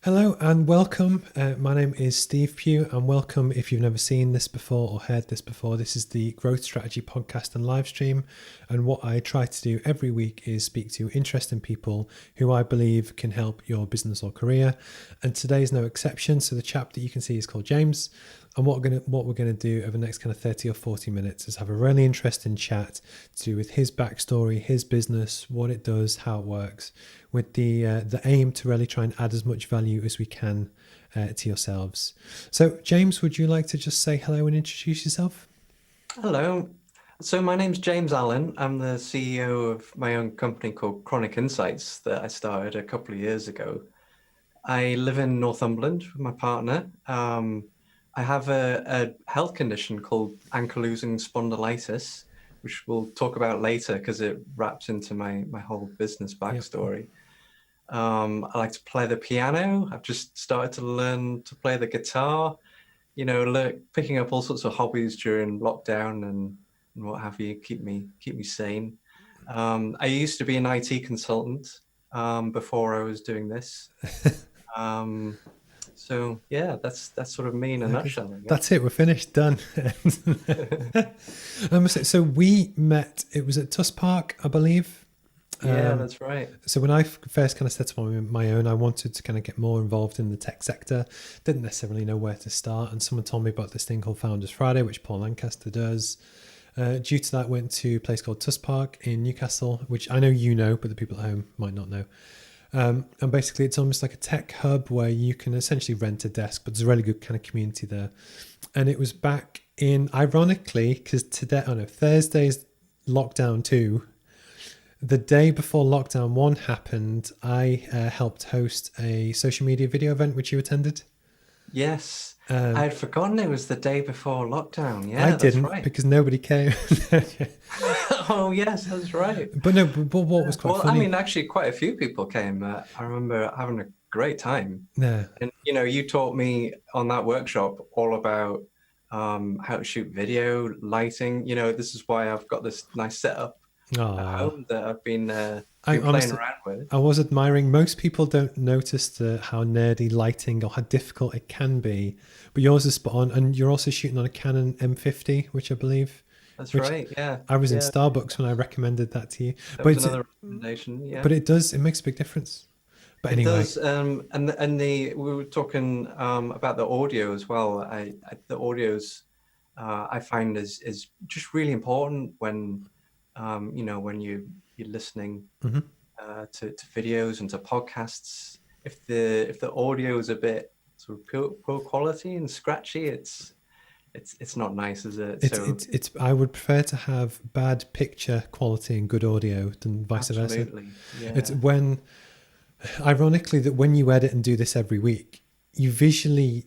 Hello and welcome. My name is Steve Pugh, and welcome if you've never seen this before or heard this before. This is the Growth Strategy podcast and live stream. And what I try to do every week is speak to interesting people who I believe can help your business or career. And today is no exception. So the chap that you can see is called James. And what we're gonna do over the next kind of 30 or 40 minutes is have a really interesting chat to do with his backstory, his business, what it does, how it works, with the aim to really try and add as much value as we can to yourselves. So, James, would you like to just say hello and introduce yourself? Hello. So my name's James Allen. I'm the CEO of my own company called Chronic Insights that I started a couple of years ago. I live in Northumberland with my partner. I have a health condition called ankylosing spondylitis, which we'll talk about later because it wraps into my whole business Yep. backstory. I like to play the piano. I've just started to learn to play the guitar. Picking up all sorts of hobbies during lockdown and what have you, keep me sane. I used to be an IT consultant before I was doing this. Um, so yeah, that's sort of me in a nutshell, I That's guess. it. We're finished. Done. So we met. It was at Tuss Park, I believe. Yeah, that's right. So when I first kind of set up on my own, I wanted to kind of get more involved in the tech sector. Didn't necessarily know where to start, and someone told me about this thing called Founders Friday, which Paul Lancaster does. Due to that, went to a place called Tuss Park in Newcastle, which I know you know, but the people at home might not know. And basically, it's almost like a tech hub where you can essentially rent a desk, but there's a really good kind of community there. And it was back in, ironically, because today, oh no, Thursday's lockdown 2. The day before lockdown 1 happened, I helped host a social media video event which you attended. Yes, I Um, had forgotten it was the day before lockdown. I Yeah, that's didn't right. because nobody came. Oh yes, that's right. But no, but what was quite Well, I funny, mean, actually, quite a few people came. I remember having a great time. yeah. And you taught me on that workshop all about how to shoot video, lighting. This is why I've got this nice setup at Oh, home that I've been I playing honestly, around with. I was admiring. Most people don't notice how nerdy lighting or how difficult it can be, but yours is spot on. And you're also shooting on a Canon M50, which I believe, That's which right. Yeah, I was in yeah. Starbucks when I recommended that to you. That was But another recommendation. Yeah, but it does, it makes a big difference. But it anyway, does. And we were talking about the audio as well. The audios I find is just really important when when you're listening mhm. to videos and to podcasts. If the audio is a bit sort of poor quality and scratchy, it's not nice, is it? So It's. I would prefer to have bad picture quality and good audio than vice versa. absolutely, It's yeah, when, ironically, that when you edit and do this every week, you visually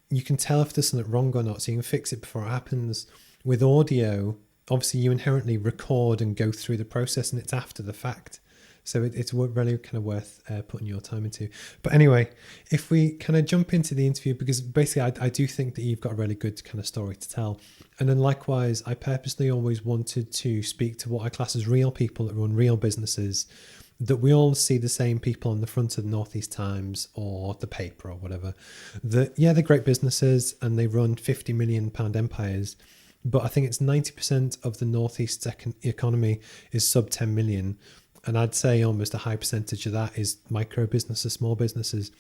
you can tell if there's something wrong or not, so you can fix it before it happens. With audio, obviously, you inherently record and go through the process, and it's after the fact. So it's really kind of worth putting your time into. But anyway, if we kind of jump into the interview, because basically I do think that you've got a really good kind of story to tell. And then likewise, I purposely always wanted to speak to what I class as real people that run real businesses, that we all see the same people on the front of the Northeast Times or the paper or whatever. That, yeah, they're great businesses and they run £50 million empires. But I think it's 90% of the Northeast's economy is sub 10 million. And I'd say almost a high percentage of that is micro businesses, small businesses.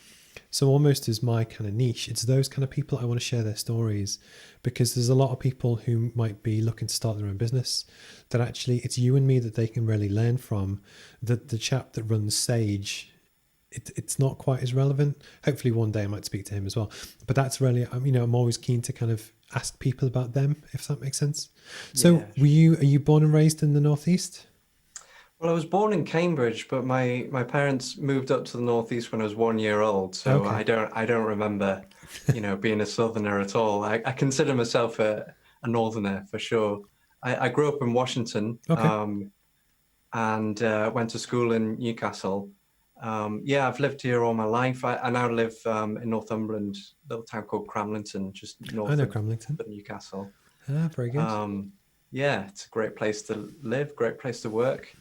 So almost as my kind of niche, it's those kind of people I want to share their stories, because there's a lot of people who might be looking to start their own business that actually it's you and me that they can really learn from. The chap that runs Sage, it's not quite as relevant. Hopefully one day I might speak to him as well. But that's really, I'm always keen to kind of ask people about them, if that makes sense. So yeah. are you born and raised in the Northeast? Well, I was born in Cambridge, but my parents moved up to the northeast when I was 1 year old, so Okay. I don't remember, being a southerner at all. I consider myself a northerner for sure. I grew up in Washington, Okay. and went to school in Newcastle. Yeah, I've lived here all my life. I now live in Northumberland, a little town called Cramlington, just I north know of Cramlington. Newcastle. Ah, very good. Um, yeah, it's a great place to live, great place to work.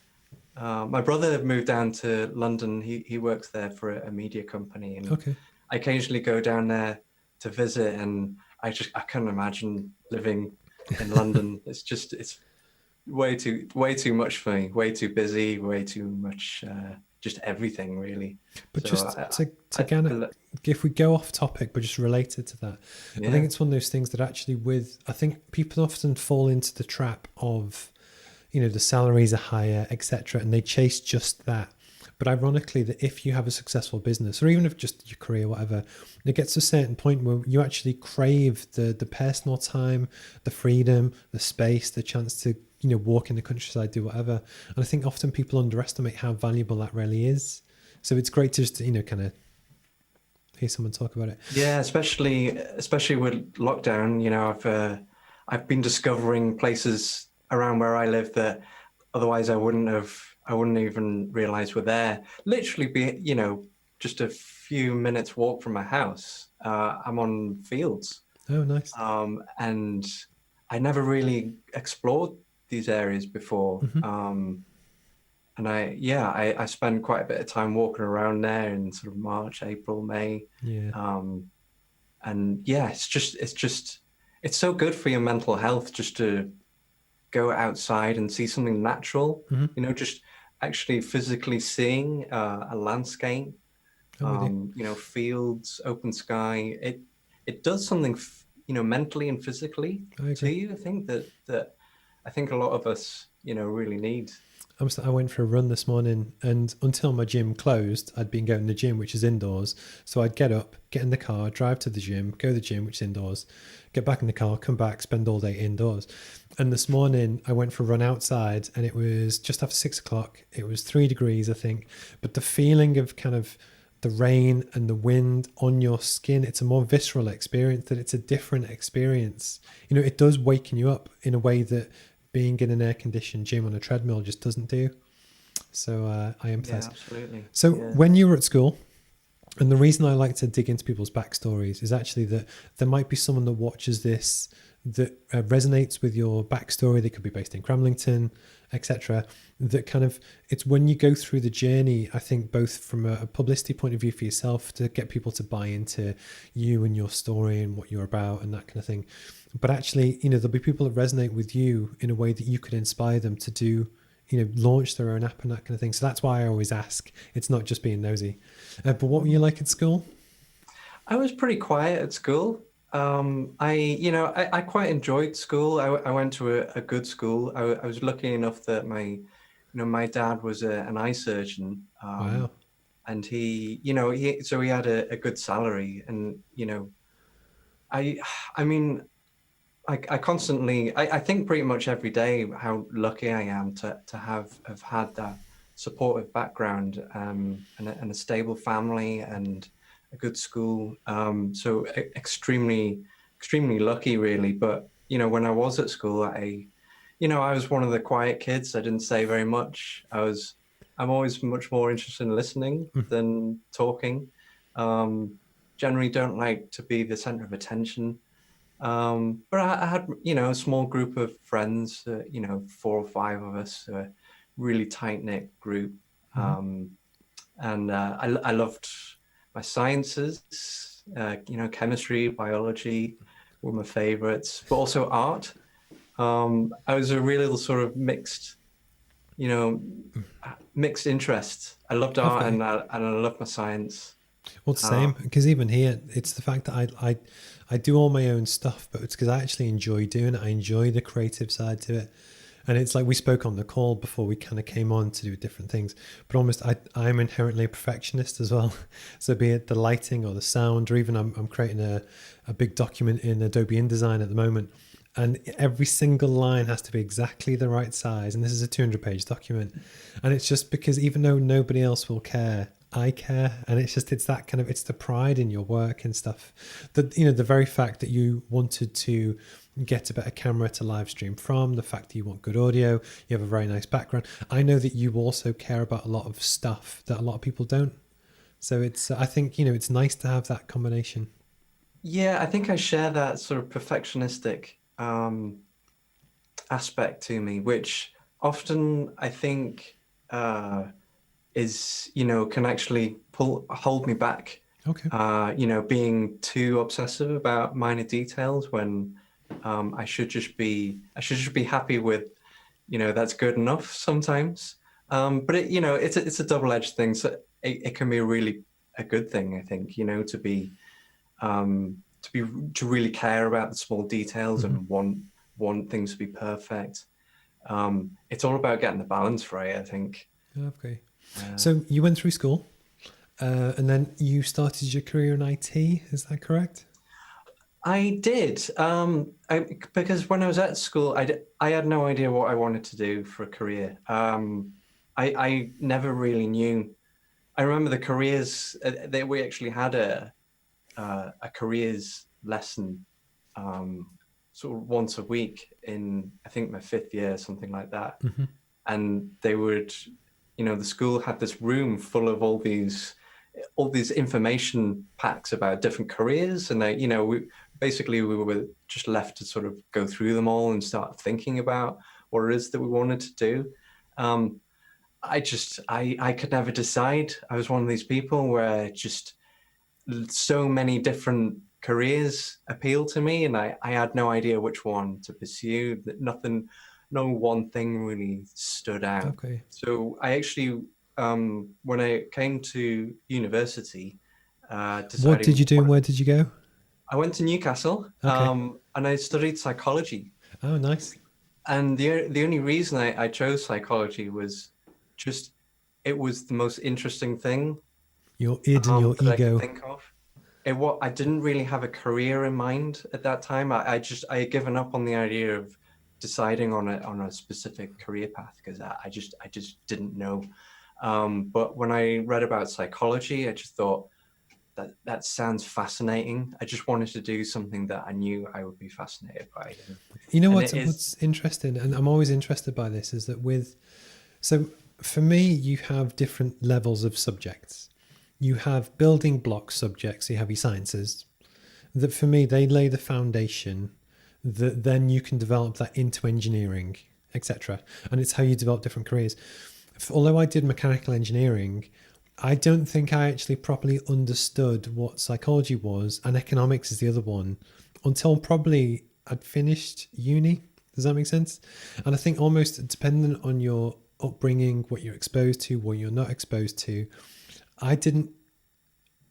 My brother moved down to London. He works there for a media company, and Okay. I occasionally go down there to visit, and I couldn't imagine living in London. It's way too much for me. Way too busy. Way too much. Just everything really. But So just to I, kind I of, if we go off topic, but just related to that, I think yeah. it's one of those things that actually I think people often fall into the trap of, the salaries are higher, etc., and they chase just that. But ironically, that if you have a successful business, or even if just your career, whatever, it gets to a certain point where you actually crave the personal time, the freedom, the space, the chance to walk in the countryside, do whatever. And I think often people underestimate how valuable that really is. So it's great to just kind of hear someone talk about it. Yeah, especially with lockdown, I've been discovering places around where I live that otherwise I wouldn't even realize were there. Literally be, just a few minutes walk from my house. I'm on fields. Oh, nice. And I never really explored these areas before. Hmm. And I spend quite a bit of time walking around there in sort of March, April, May. Yeah. Um, and yeah, it's so good for your mental health just to go outside and see something natural, Hmm. just actually physically seeing a landscape, I'm with you. fields, open sky. It does something, mentally and physically I to agree. you. I think that I think a lot of us, really need. I went for a run this morning, and until my gym closed, I'd been going to the gym, which is indoors. So I'd get up, get in the car, drive to the gym, go to the gym, which is indoors, get back in the car, come back, spend all day indoors. And this morning I went for a run outside, and it was just after 6 o'clock. It was 3 degrees, I think. But the feeling of kind of the rain and the wind on your skin, it's a more visceral experience, that it's a different experience. It does waken you up in a way that being in an air-conditioned gym on a treadmill just doesn't do. So I Yeah, empathize. absolutely. So Yeah. when you were at school, and the reason I like to dig into people's backstories is actually that there might be someone that watches this that resonates with your backstory. They could be based in Cramlington, etc. That kind of, it's when you go through the journey, I think both from a publicity point of view for yourself, to get people to buy into you and your story and what you're about and that kind of thing. But actually, there'll be people that resonate with you in a way that you could inspire them to do, launch their own app and that kind of thing. So that's why I always ask. It's not just being nosy. But what were you like at school? I was pretty quiet at school. I quite enjoyed school. I went to a good school. I was lucky enough that my dad was an eye surgeon, Wow. and he had a good salary, and I, I mean, I constantly, I think pretty much every day how lucky I am to have had that supportive background, and a stable family and a good school. So extremely lucky, really. But when I was at school, I was one of the quiet kids. I didn't say very much. I'm always much more interested in listening than talking. Um, Generally, don't like to be the center of attention. But I had, a small group of friends, 4 or 5 of us, a really tight knit group. Mm-hmm. And I loved my sciences, chemistry, biology were my favorites, but also art. I was a real sort of you know, mixed interest. I loved I've art got you. and I loved my science. Well, it's the Uh, same, because even here, it's the fact that I do all my own stuff, but it's because I actually enjoy doing it. I enjoy the creative side to it. And it's like we spoke on the call before we kind of came on to do different things, but almost I'm inherently a perfectionist as well. So be it the lighting or the sound, or even I'm creating a big document in Adobe InDesign at the moment. And every single line has to be exactly the right size. And this is a 200-page document. And it's just because even though nobody else will care, I care. And it's that kind of, it's the pride in your work and stuff. That, the very fact that you wanted to get a better camera to live stream from, the fact that you want good audio, you have a very nice background. I know that you also care about a lot of stuff that a lot of people don't. So I think, it's nice to have that combination. yeah, I think I share that sort of perfectionistic aspect to me, which often I think is, can actually hold me back Okay. Being too obsessive about minor details when I should just be happy with, that's good enough sometimes. But it's a double-edged thing. So it can be really a good thing, I think, to really care about the small details Mm-hmm. and want things to be perfect. It's all about getting the balance right, I think. Okay. Uh, So you went through school, and then you started your career in IT. Is that correct? I did, because when I was at school, I had no idea what I wanted to do for a career. I never really knew. I remember the careers that we actually had a careers lesson, um, sort of once a week in, I think, my fifth year, something like that. Mm-hmm. And they would, the school had this room full of all these information packs about different careers, and we were just left to sort of go through them all and start thinking about what it is that we wanted to do. Um, I could never decide. I was one of these people where just so many different careers appeal to me, and I had no idea which one to pursue. That nothing, no one thing really stood out. Okay. So I actually, when I came to university, What did deciding you do and what where did you go? I went to Newcastle, Okay. and I studied psychology. Oh, nice. And the only reason I chose psychology was just it was the most interesting thing Your id and your that I could ego. think of. I didn't really have a career in mind at that time. I had given up on the idea of deciding on a specific career path because I just didn't know. But when I read about psychology, I just thought that sounds fascinating. I just wanted to do something that I knew I would be fascinated by, You know and it is. what's interesting, and I'm always interested by this, is that so for me, you have different levels of subjects. You have building block subjects, so you have your sciences, that for me, they lay the foundation that then you can develop that into engineering, etc. And it's how you develop different careers. Although I did mechanical engineering, I don't think I actually properly understood what psychology was, and economics is the other one, until probably I'd finished uni. Does that make sense? And I think almost dependent on your upbringing, what you're exposed to, what you're not exposed to, I didn't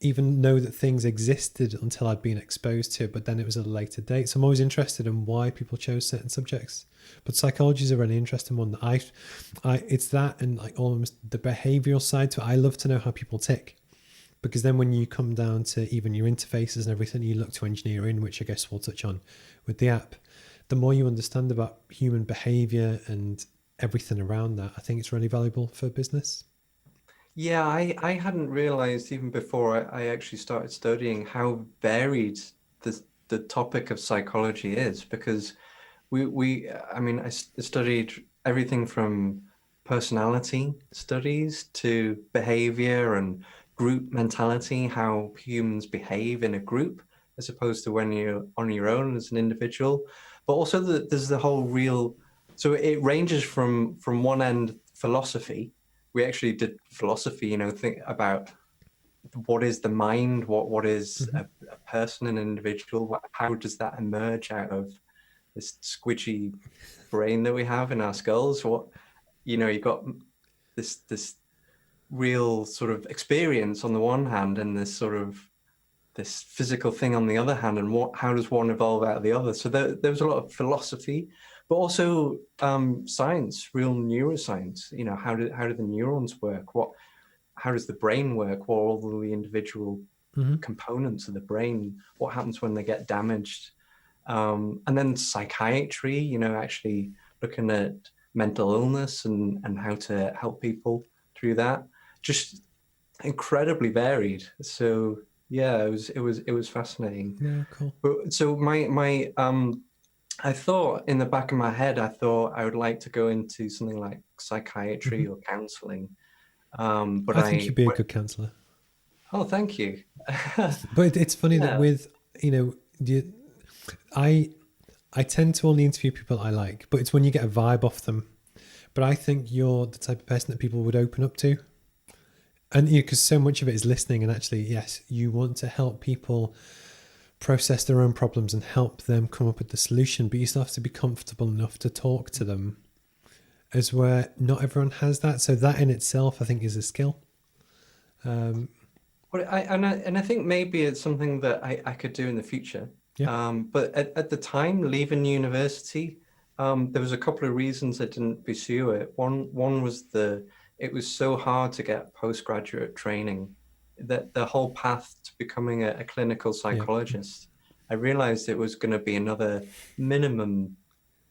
even know that things existed until I'd been exposed to it, but then it was at a later date. So I'm always interested in why people chose certain subjects. But psychology is a really interesting one. It's that and like almost the behavioral side to it. I love to know how people tick, because then when you come down to even your interfaces and everything, you look to engineering, which I guess we'll touch on with the app. The more you understand about human behavior and everything around that, I think it's really valuable for business. Yeah, I hadn't realized even before I actually started studying how varied the topic of psychology is because I mean, studied everything from personality studies to behavior and group mentality, how humans behave in a group as opposed to when you're on your own as an individual. But also there's the whole real, so it ranges from one end philosophy. We actually did philosophy, think about what is the mind, what is Mm-hmm. a person, an individual, how does that emerge out of this squidgy brain that we have in our skulls. You've got this real sort of experience on the one hand, and this physical thing on the other hand, and how does one evolve out of the other? So there was a lot of philosophy, but also science, real neuroscience. How do the neurons work? How does the brain work? What are all the individual Mm-hmm. components of the brain? What happens when they get damaged? And then psychiatry, actually looking at mental illness and how to help people through that. Just incredibly varied. So yeah, it was fascinating. Yeah, cool. But so my I thought in the back of my head, I thought I would like to go into something like Mm-hmm. psychiatry or counseling. But I think you'd be a good counselor. oh, thank you. But it's funny that Yeah. with, I I tend to only interview people I like, but it's when you get a vibe off them. But I think you're the type of person that people would open up to. And because so much of it is listening, and actually, yes, you want to help people process their own problems and help them come up with the solution, but you still have to be comfortable enough to talk to them, as where not everyone has that. So that in itself, I think, is a skill. Well, I think maybe it's something that I could do in the future. Yeah. But at the time, leaving university, there was a couple of reasons I didn't pursue it. One was it was so hard to get postgraduate training, that the whole path to becoming a clinical Yeah. psychologist, I realized it was going to be another minimum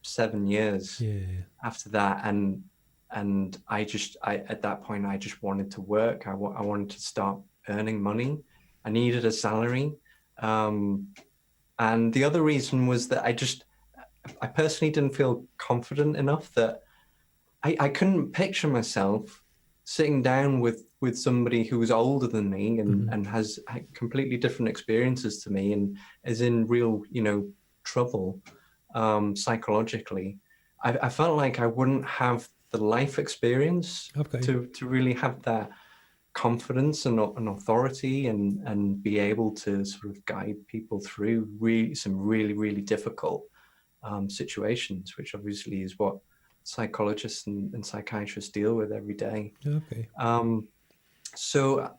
7 years Yeah. after that, and I at that point I just wanted to work. I wanted to start earning money. I needed a salary, and the other reason was that I personally didn't feel confident enough that I couldn't picture myself sitting down with somebody who was older than me and has completely different experiences to me and is in real, trouble psychologically. I felt like I wouldn't have the life experience I've got you. to really have that confidence and authority and be able to sort of guide people through some really difficult situations, which obviously is what psychologists and psychiatrists deal with every day. Okay. So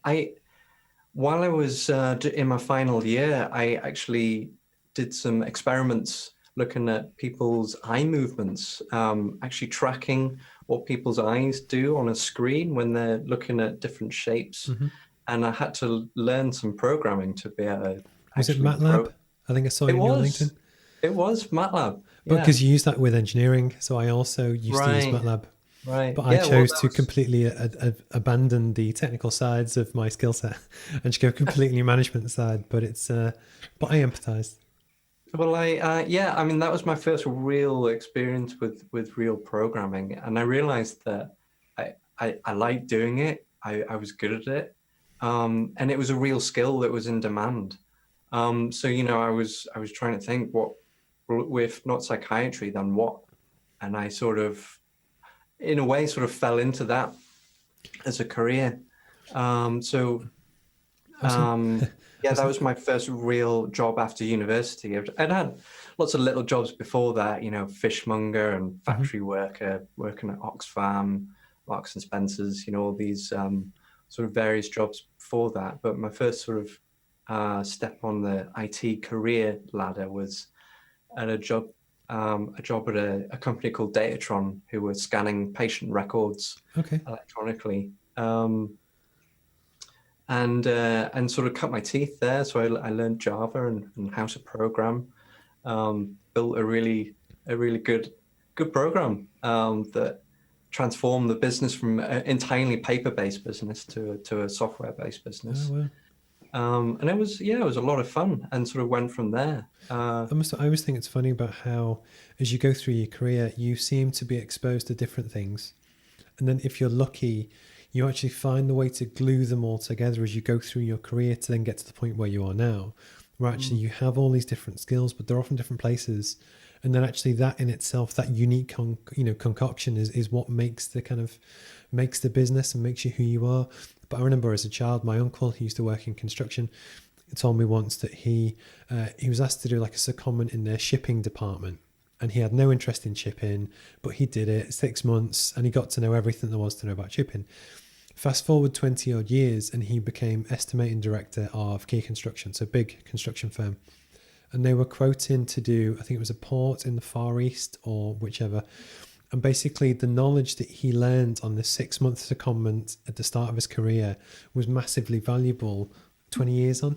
while I was in my final year, I actually did some experiments looking at people's eye movements, actually tracking what people's eyes do on a screen when they're looking at different shapes. And I had to learn some programming to be able to Was it actually MATLAB? I think I saw It you on your LinkedIn. was. It was MATLAB. But Yeah. because you use that with engineering, so I also used to use Right. MATLAB. Right. But I Yeah. Well, chose to completely abandon the technical sides of my skill set and just go completely management side. But but I empathise. Well, yeah, I mean, that was my first real experience with real programming, and I realized that I liked doing it. I was good at it, and it was a real skill that was in demand. So I was trying to think, what, with not psychiatry, then what? And I sort of, in a way, sort of fell into that as a career. So yeah, that was my first real job after university. I'd had lots of little jobs before that, fishmonger and factory worker, working at Oxfam, Marks and Spencers, all these sort of various jobs before that. But my first sort of step on the IT career ladder was at a job at a company called Datatron, who were scanning patient records Okay. electronically. And sort of cut my teeth there. So I learned Java and how to program. Built a really good program that transformed the business from an entirely paper-based business to a software-based business. Oh, well. And it was a lot of fun, and sort of went from there. I always think it's funny about how, as you go through your career, you seem to be exposed to different things. And then if you're lucky, you actually find the way to glue them all together as you go through your career to then get to the point where you are now, where actually you have all these different skills, but they're often different places. And then actually that in itself, that unique concoction is what makes the business and makes you who you are. But I remember as a child, my uncle, who used to work in construction, told me once that he was asked to do like a secondment in their shipping department. And he had no interest in shipping, but he did it 6 months and he got to know everything there was to know about shipping. Fast forward 20 odd years and he became estimating director of Key Construction, so big construction firm. And they were quoting to do, I think it was a port in the Far East or whichever. And basically the knowledge that he learned on the 6 month secondment at the start of his career was massively valuable 20 years on.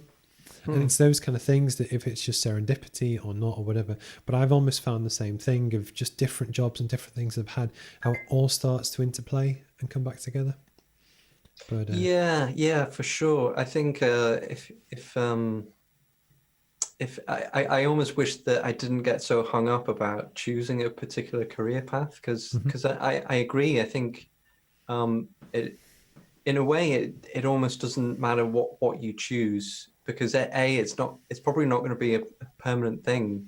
And it's those kind of things that if it's just serendipity or not or whatever, but I've almost found the same thing of just different jobs and different things I've had, how it all starts to interplay and come back together. But yeah, for sure. I think if I almost wish that I didn't get so hung up about choosing a particular career path, because I agree. I think it, in a way, it almost doesn't matter what you choose, because it's probably not going to be a permanent thing.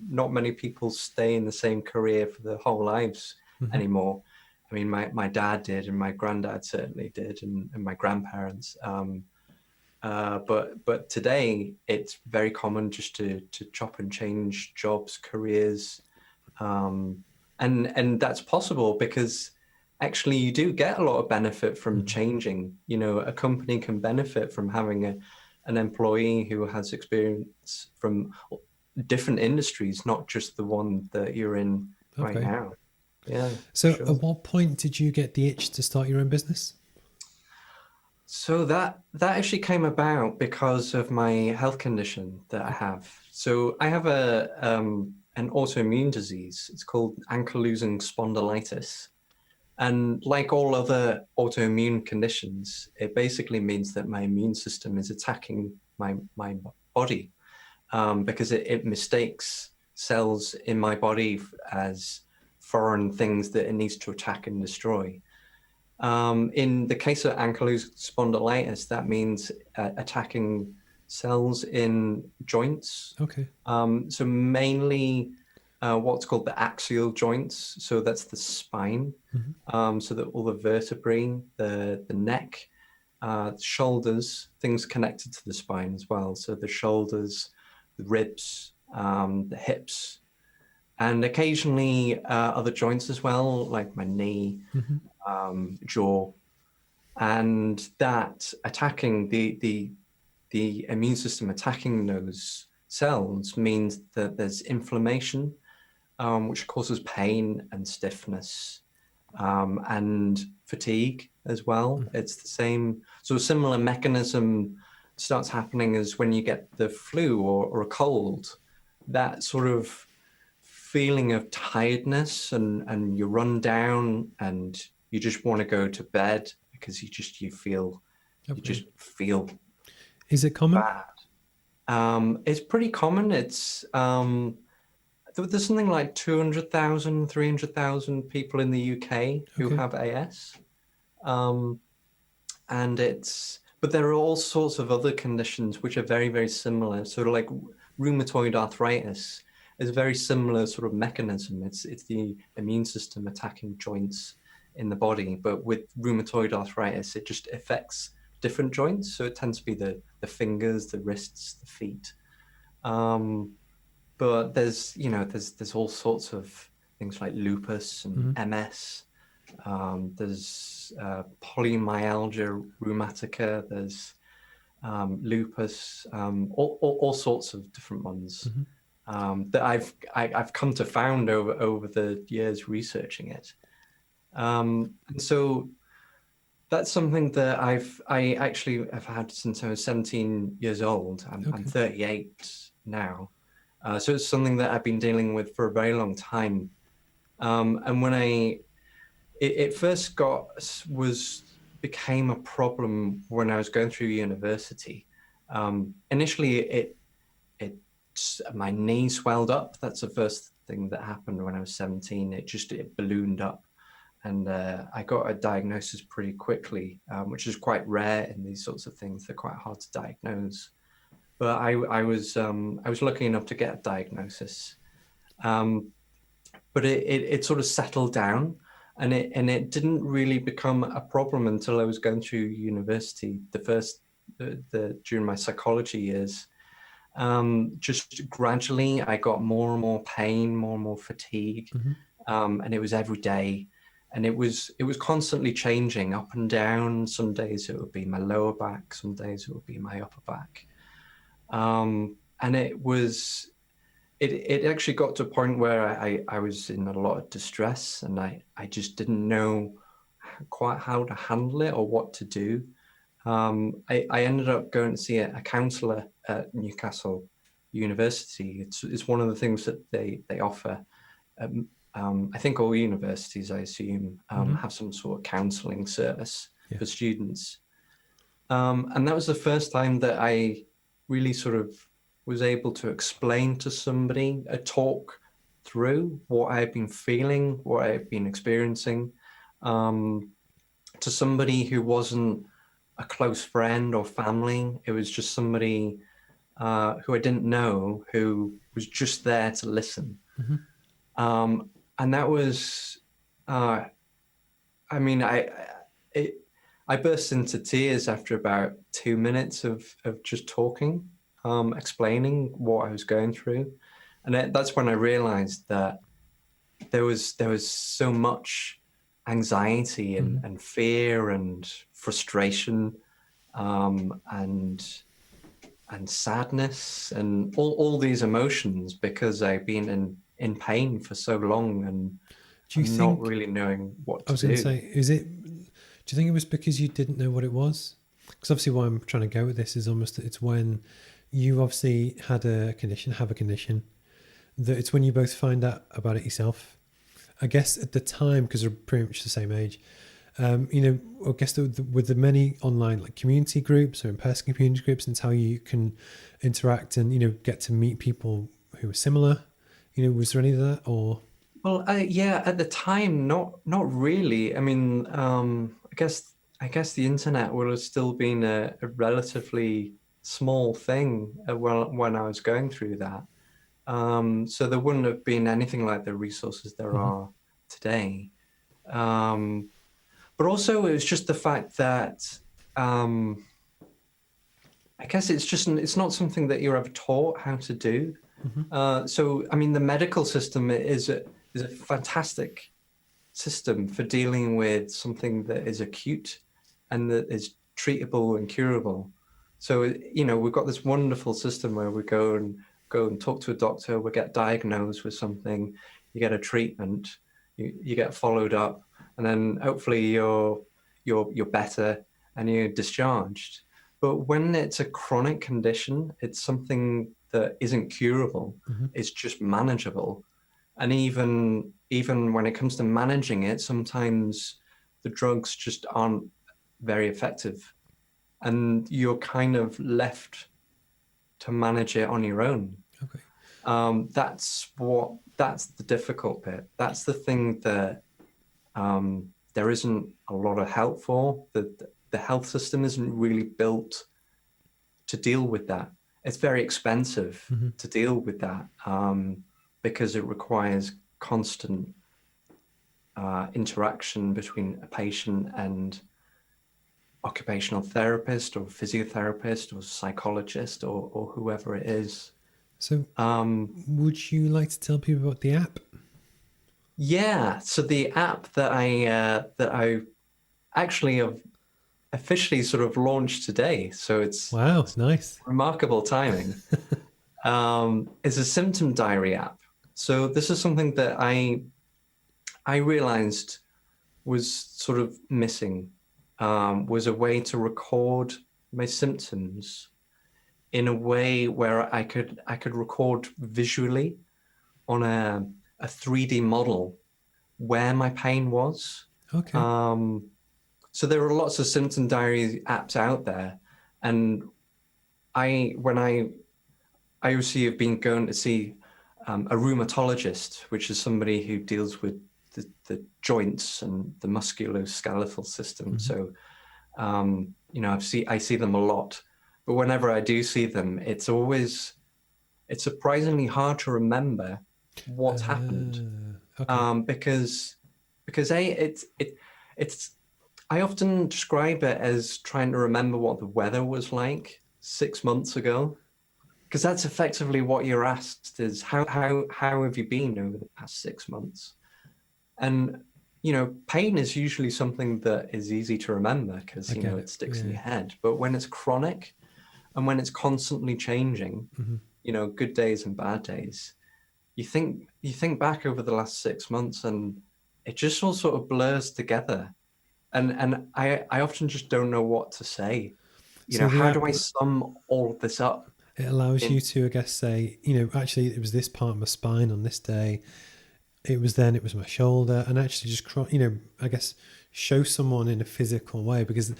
Not many people stay in the same career for their whole lives anymore. I mean, my dad did, and my granddad certainly did, and my grandparents. But today it's very common just to chop and change jobs, careers, um, and that's possible because actually you do get a lot of benefit from changing. You know, a company can benefit from having an employee who has experience from different industries, not just the one that you're in right Okay. now. Yeah, So sure. at what point did you get the itch to start your own business? So that actually came about because of my health condition that I have. So I have an autoimmune disease. It's called ankylosing spondylitis. And like all other autoimmune conditions, it basically means that my immune system is attacking my body, because it mistakes cells in my body as foreign things that it needs to attack and destroy. In the case of ankylosing spondylitis, that means attacking cells in joints. Okay. So mainly what's called the axial joints. So that's the spine. So that all the vertebrae, the neck, shoulders, things connected to the spine as well. So the shoulders, the ribs, the hips, and occasionally other joints as well, like my knee, jaw, and that attacking the immune system attacking those cells means that there's inflammation, which causes pain and stiffness, and fatigue as well. It's the same, so a similar mechanism starts happening as when you get the flu or a cold. That sort of feeling of tiredness and you run down and you just want to go to bed because you feel you Okay. just feel Is it common? bad. It's pretty common. It's there's something like 200,000, 300,000 people in the UK who Okay. have AS. Um, and but there are all sorts of other conditions which are very, very similar. Sort of like rheumatoid arthritis is a very similar sort of mechanism. It's the immune system attacking joints in the body, but with rheumatoid arthritis, it just affects different joints. So it tends to be the fingers, the wrists, the feet. But there's all sorts of things like lupus and MS. There's polymyalgia rheumatica. There's lupus. All sorts of different ones that I've come to found over the years researching it. And so that's something that I actually have had since I was 17 years old. I'm Okay. 38 now. So it's something that I've been dealing with for a very long time. And when it first became a problem when I was going through university. Initially, it my knee swelled up. That's the first thing that happened when I was 17. It ballooned up, and I got a diagnosis pretty quickly, which is quite rare in these sorts of things. They're quite hard to diagnose. But I was lucky enough to get a diagnosis. But it sort of settled down, and it didn't really become a problem until I was going through university. During my psychology years, just gradually I got more and more pain, more and more fatigue, and it was every day, and it was constantly changing up and down. Some days it would be my lower back, some days it would be my upper back, and it actually got to a point where I was in a lot of distress, and I just didn't know quite how to handle it or what to do. I ended up going to see a counsellor at Newcastle University. It's one of the things that they offer. I think all universities, I assume, have some sort of counselling service for students. And that was the first time that I really sort of was able to explain to somebody, talk through what I had been feeling, what I had been experiencing, to somebody who wasn't a close friend or family. It was just somebody who I didn't know, who was just there to listen. And that was I mean, it, I burst into tears after about 2 minutes of just talking, explaining what I was going through, and that's when I realized that there was so much anxiety Mm-hmm. and fear and frustration, and sadness and all these emotions because I've been in pain for so long Do you and not think, really knowing what I to was going to do. say, do you think it was because you didn't know what it was? Because obviously, why I'm trying to go with this is almost that it's when you obviously have a condition, that it's when you both find out about it yourself. I guess at the time, because we're pretty much the same age, I guess with the many online like community groups or in-person community groups, and how you can interact and get to meet people who are similar. Was there any of that or? Well, yeah, at the time, not really. I mean, I guess the internet would have still been a relatively small thing when I was going through that. So there wouldn't have been anything like the resources there Mhm, are today. Um, but also, it was just the fact that um, I guess it's not something that you're ever taught how to do. mhm. So, I mean, the medical system is a fantastic system for dealing with something that is acute and that is treatable and curable. So, we've got this wonderful system where we go and talk to a doctor, we get diagnosed with something, you get a treatment, you get followed up, and then hopefully you're better and you're discharged. But when it's a chronic condition, it's something that isn't curable, Mhm. it's just manageable. And even when it comes to managing it, sometimes the drugs just aren't very effective, and you're kind of left to manage it on your own. Okay. That's the difficult bit. That's the thing that there isn't a lot of help for. The health system isn't really built to deal with that. It's very expensive Mhm. to deal with that, because it requires constant interaction between a patient and occupational therapist or physiotherapist or psychologist or whoever it is. So, Um, would you like to tell people about the app? yeah, so the app that I actually have officially sort of launched today, so Wow, it's nice. remarkable timing. Is a symptom diary app. So this is something that I realized was sort of missing, was a way to record my symptoms in a way where I could record visually on a 3D model where my pain was. Okay. Um, so there are lots of symptom diary apps out there, and when I obviously have been going to see a rheumatologist, which is somebody who deals with the joints and the musculoskeletal system. Mhm. So I see them a lot, but whenever I do see them, it's surprisingly hard to remember what's happened, Okay. because it's I often describe it as trying to remember what the weather was like 6 months ago, because that's effectively what you're asked is how have you been over the past 6 months. And pain is usually something that is easy to remember because I get it it. sticks in Yeah. your head. But when it's chronic and when it's constantly changing, Mhm. good days and bad days, you think back over the last 6 months and it just all sort of blurs together. And I often just don't know what to say. So the How do app, I sum all of this up it allows you in to, I guess, say, actually, it was this part of my spine on this day. It was my shoulder, and actually just, I guess, show someone in a physical way because,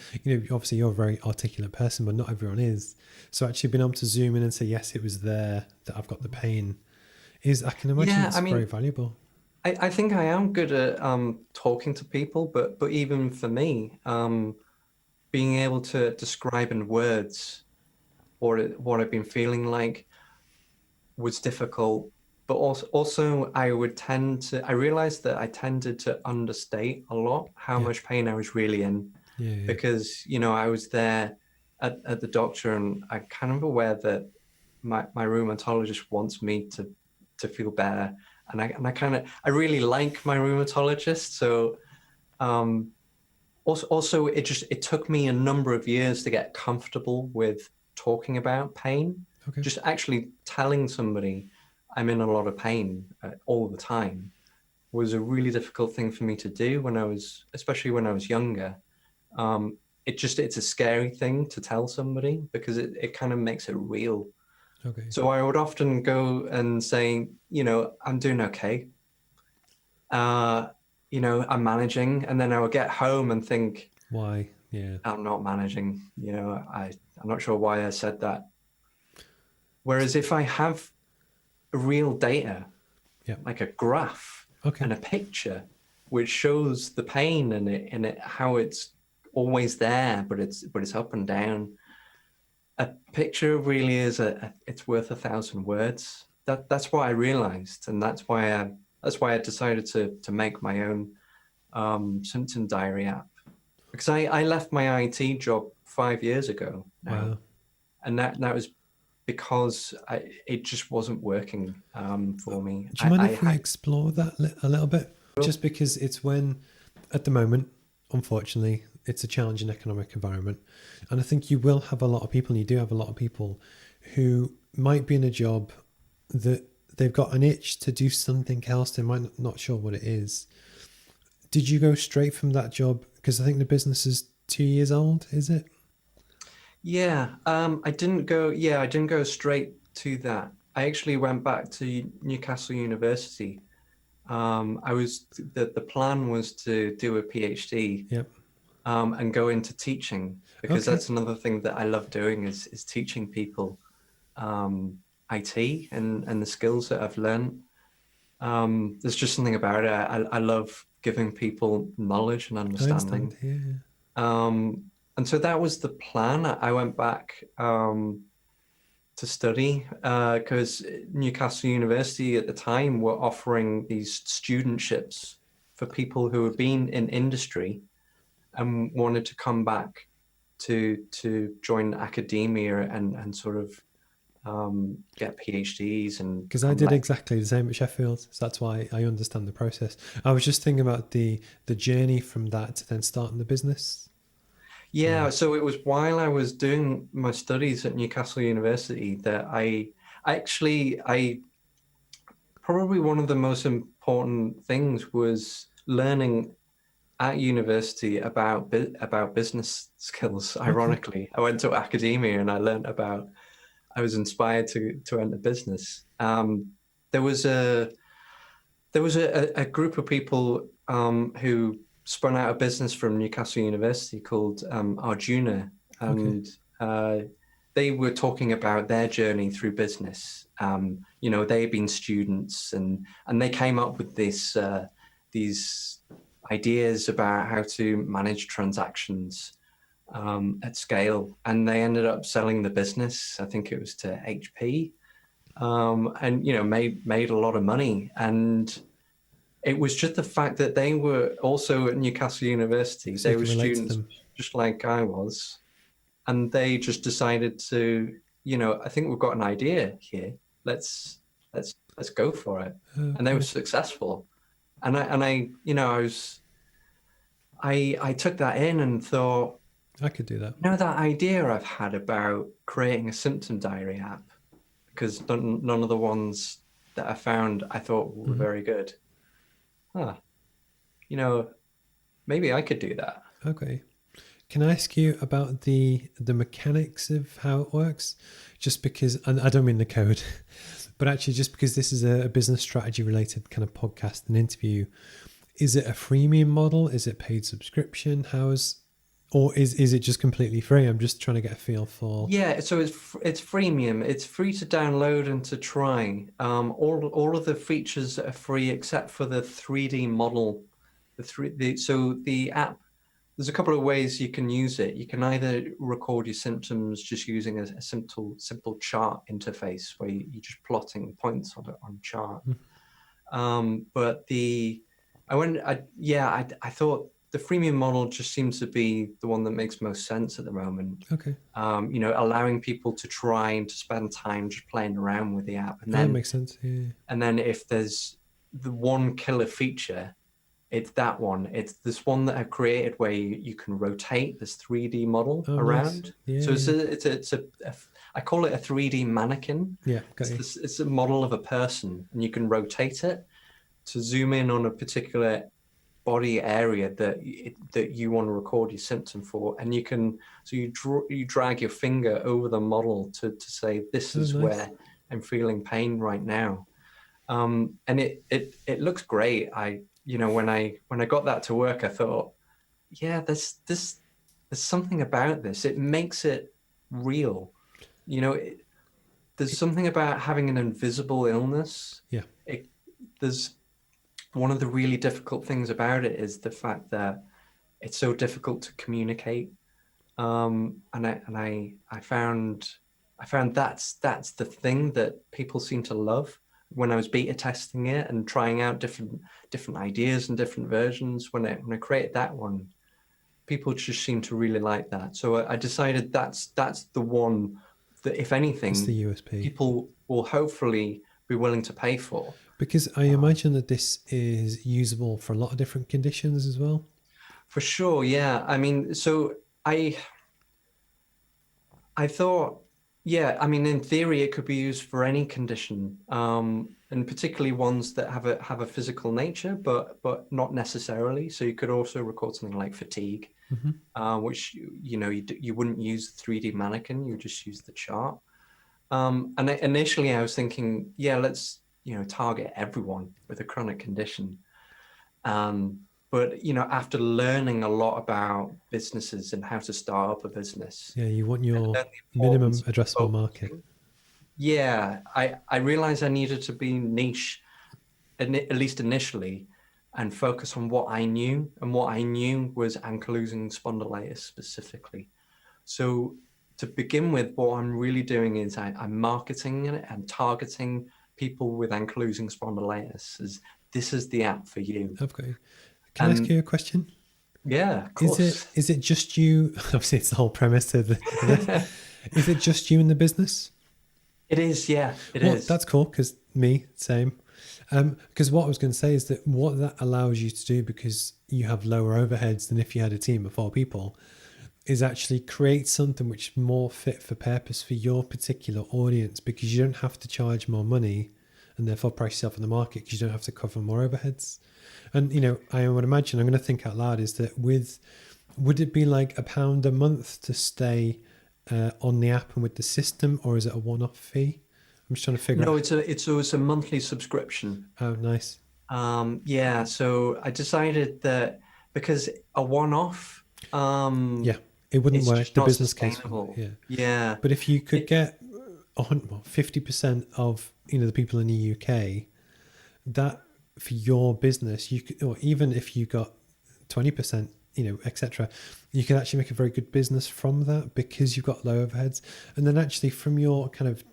obviously you're a very articulate person, but not everyone is. So actually being able to zoom in and say, yes, it was there that I've got the pain I can imagine yeah, it's I very mean, valuable. I think I am good at talking to people, but even for me, being able to describe in words what I've been feeling like was difficult. but also I would tend to, I realized that I tended to understate a lot how Yeah. much pain I was really in, Yeah. Yeah. because, I was there at the doctor, and I'm kind of aware that my rheumatologist wants me to feel better. And I really like my rheumatologist. So, um, also it took me a number of years to get comfortable with talking about pain. Okay. Just actually telling somebody I'm in a lot of pain all the time was a really difficult thing for me to do especially when I was younger. Um, it's a scary thing to tell somebody because it kind of makes it real. Okay. So I would often go and say, I'm doing okay. Uh, I'm managing, and then I would get home and think, Why? Yeah. I'm not managing. I'm not sure why I said that. Whereas if I have real data, Yeah. like a graph Okay. and a picture, which shows the pain and how it's always there, but it's up and down. A picture really is it's worth 1,000 words. That's what I realized, and that's why I decided to make my own symptom diary app, because I left my IT job 5 years ago now, Wow. and that was because it just wasn't working for me. Do you mind I if we had explore that a little bit? Just because it's when, at the moment, unfortunately, it's a challenging economic environment. And I think you will have a lot of people, and you do have a lot of people who might be in a job that they've got an itch to do something else. They might not sure what it is. Did you go straight from that job? Because I think the business is 2 years old, is it? Yeah, I didn't go straight to that. I actually went back to Newcastle University. The plan was to do a PhD, Yep. and go into teaching, because Okay. that's another thing that I love doing is teaching people IT and the skills that I've learned. There's just something about it. I love giving people knowledge and I understand. understanding. Yeah. And so that was the plan. I went back to study because Newcastle University at the time were offering these studentships for people who had been in industry and wanted to come back to join academia and sort of get PhDs and Because I become did lecturers. exactly the same at Sheffield, so that's why I understand the process. I was just thinking about the journey from that to then starting the business. Yeah. Yeah, so it was while I was doing my studies at Newcastle University that I probably one of the most important things was learning at university about business skills. Okay. Ironically, I went to academia and I learned about. I was inspired to enter business. There was a a group of people who spun out a business from Newcastle University called Arjuna, Okay. and they were talking about their journey through business. They had been students, and they came up with these ideas about how to manage transactions at scale, and they ended up selling the business. I think it was to HP, and made a lot of money. And it was just the fact that they were also at Newcastle University. So you They were can relate to students them. just like I was, and they just decided to, I think we've got an idea here. Let's go for it. And they were Okay. successful. And I took that in and thought, I could do that. that idea I've had about creating a symptom diary app, because none of the ones that I found I thought were Hmm. very good. Huh, you know, maybe I could do that. Okay. Can I ask you about the mechanics of how it works? Just because, and I don't mean the code, but actually just because this is a business strategy related kind of podcast and interview, is it a freemium model? Is it paid subscription? Or is it just completely free? I'm just trying to get a feel for. Yeah, so it's freemium. It's free to download and to try. All of the features are free except for the 3D model. So the app there's a couple of ways you can use it. You can either record your symptoms just using a simple chart interface where you're just plotting points on chart. But I thought the freemium model just seems to be the one that makes most sense at the moment. Okay. Allowing people to try and to spend time just playing around with the app, and That then makes sense. Yeah. and then if there's the one killer feature, it's that one. It's this one that I've created where you can rotate this 3D model around. Nice. So Yeah. I call it a 3D mannequin. Yeah. Got you. It's a model of a person, and you can rotate it to zoom in on a particular body area that you want to record your symptom for, and you drag your finger over the model to say this is nice. where I'm feeling pain right now. And it looks great. When I got that to work, I thought, yeah, there's something about this. It makes it real. There's something about having an invisible illness. Yeah. There's one of the really difficult things about it is the fact that it's so difficult to communicate. And I found that's the thing that people seem to love. When I was beta testing it and trying out different ideas and different versions, when I created that one, people just seem to really like that. So I decided that's the one that, if anything, It's the USP. people will hopefully be willing to pay for. Because I imagine that this is usable for a lot of different conditions as well. For sure, yeah. I mean, so I thought, yeah, I mean, in theory, it could be used for any condition, and particularly ones that have a physical nature, but not necessarily. So you could also record something like fatigue, which you wouldn't use the 3D mannequin, you would just use the chart. And initially, I was thinking, yeah, let's target everyone with a chronic condition. But after learning a lot about businesses and how to start up a business, yeah, you want your minimum addressable market. Yeah, I realized I needed to be niche, at least initially, and focus on what I knew, and what I knew was ankylosing spondylitis specifically. So to begin with, what I'm really doing is I'm marketing it and targeting people with ankylosing spondylitis as this is the app for you. Okay. Can I ask you a question? Yeah, of course. Is it just you? Obviously, it's the whole premise of this. Is it just you in the business? It is, yeah. It is. That's cool, because me, same. Because what I was going to say is that what that allows you to do, because you have lower overheads than if you had a team of 4 people, is actually create something which is more fit for purpose for your particular audience, because you don't have to charge more money and therefore price yourself in the market, because you don't have to cover more overheads. And, I would imagine, I'm going to think out loud, is that would it be like £1 a month to stay on the app and with the system, or is it a one-off fee? I'm just trying to figure out. No, it's a monthly subscription. Oh, nice. Yeah, so I decided that because a one-off, yeah, it wouldn't work. The business case. Yeah. But if you could get 50% of the people in the UK, that for your business, you could, or even if you got 20%, etc., you can actually make a very good business from that, because you've got low overheads. And then actually from your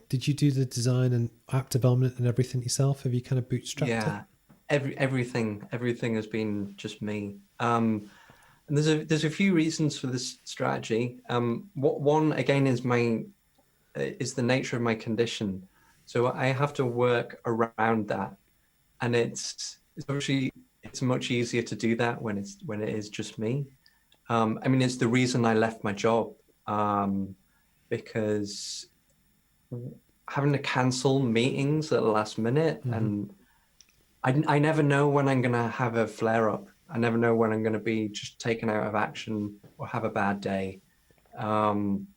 did you do the design and app development and everything yourself? Have you kind of bootstrapped it? Everything has been just me. And there's a few reasons for this strategy. One again is the nature of my condition. So I have to work around that. And it's much easier to do that when it is just me. I mean, it's the reason I left my job, because having to cancel meetings at the last minute, and I never know when I'm going to have a flare up. I never know when I'm going to be just taken out of action or have a bad day. And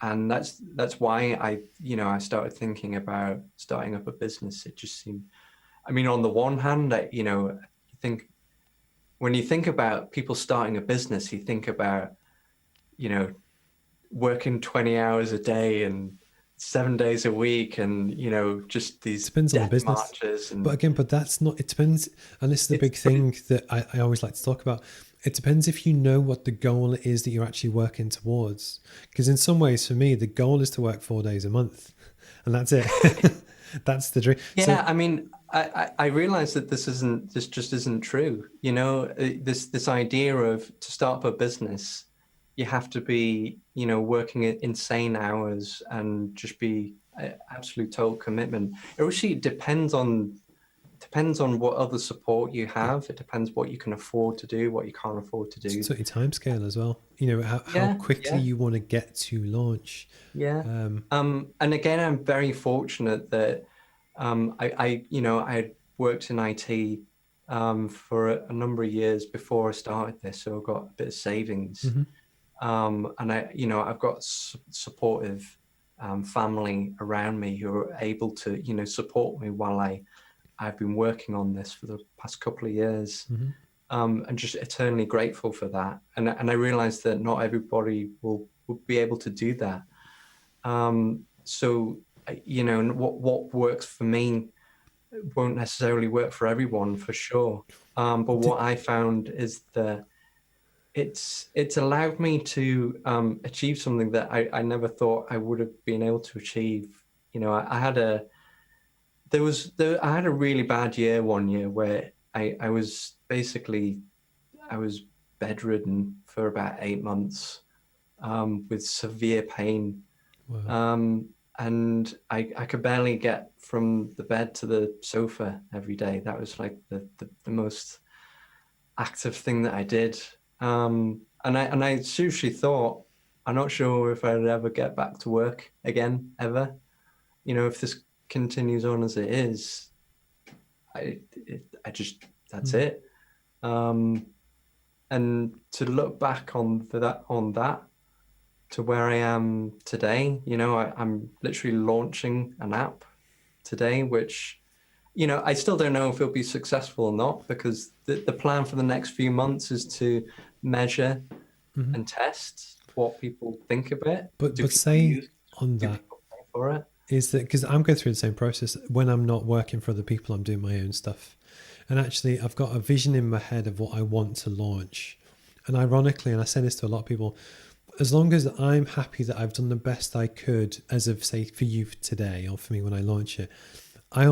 that's why I started thinking about starting up a business. It just seemed, I mean, on the one hand, when you think about people starting a business, you think about, working 20 hours a day and 7 days a week, and just these depends on the business. But that's not. It depends, and this is the big thing that I always like to talk about. It depends if you know what the goal is that you're actually working towards. Because in some ways, for me, the goal is to work 4 days a month, and that's it. That's the dream. So, Yeah, I mean, I realize that this just isn't true. You know, this idea of to start up a business, you have to be, you know, working at insane hours and just be absolute total commitment. It actually depends on what other support you yeah, have. It depends what you can afford to do, what you can't afford to it's do. sort of time scale as well. You know, how Yeah, quickly yeah. you want to get to launch. Yeah. Um, And again, I'm very fortunate that you know, I had worked in IT for a number of years before I started this, so I've got a bit of savings. mhm, And you know, I've got supportive family around me who are able to, you know, support me while I've been working on this for the past couple of years. mhm. And just eternally grateful for that. And I realized that not everybody will be able to do that. So you know, what works for me won't necessarily work for everyone, for sure. But Did, what I found is that it's allowed me to achieve something that I never thought I would have been able to achieve. You know, I had a I had a really bad year one year where I was basically I was bedridden for about 8 months with severe pain. wow. Um, and I could barely get from the bed to the sofa every day. That was like the most active thing that I did. And I seriously thought, I'm not sure if I'd ever get back to work again, ever. You know, if this continues on as it is, I just, that's Mm. it. Um, and to look back on that to where I am today. You know, I'm literally launching an app today, which, you know, I still don't know if it'll be successful or not, because the plan for the next few months is to measure Mhm. and test what people think of it. Do But people say use it? on Do that people pay for it? is that because I'm going through the same process when I'm not working for other people, I'm doing my own stuff. And actually, I've got a vision in my head of what I want to launch. And ironically, and I say this to a lot of people, as long as I'm happy that I've done the best I could, as of say for you today or for me when I launch it, I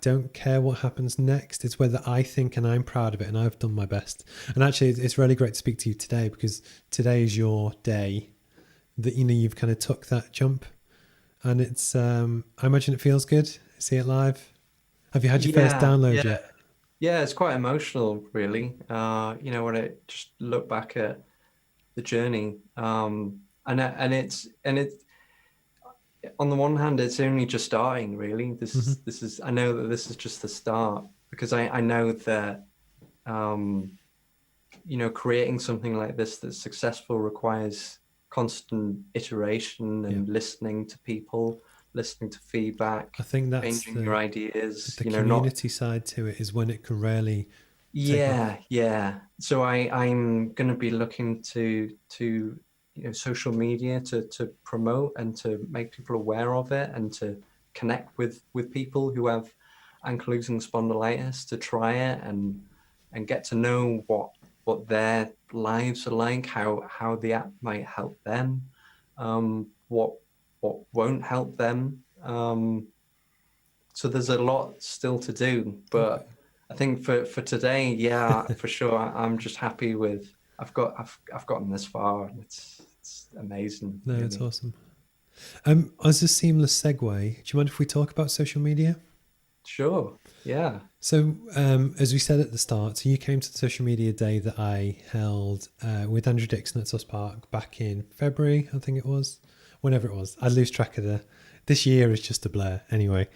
don't care what happens next. It's whether I think and I'm proud of it and I've done my best. And actually, it's really great to speak to you today because today is your day that you know you've kind of took that jump, and it's I imagine it feels good. See it live. Have you had your first Yeah, download yeah, yet? yeah. It's quite emotional, really. You know, when I just look back at the journey, and it's on the one hand, it's only just starting, really. Hmm. This is I know that this is just the start, because I know that um, you know, creating something like this that's successful requires constant iteration Yeah, and listening to people, listening to feedback, I think that's changing your ideas. the You know, not community side to it is when it can really take off. yeah, yeah. So I'm going to be looking to you know, social media to promote and to make people aware of it, and to connect with people who have ankylosing spondylitis, to try it and get to know what their lives are like, how the app might help them, what won't help them. So there's a lot still to do, Okay. but I think for today, yeah, for sure, I'm just happy with I've gotten this far, and it's amazing, No, it's really. awesome. As a seamless segue, do you mind if we talk about social media? Sure, yeah, So, as we said at the start, so you came to the social media day that I held with Andrew Dixon at Sus Park back in February, I think it was. Whenever it was, I lose track of the. This year is just a blur. Anyway,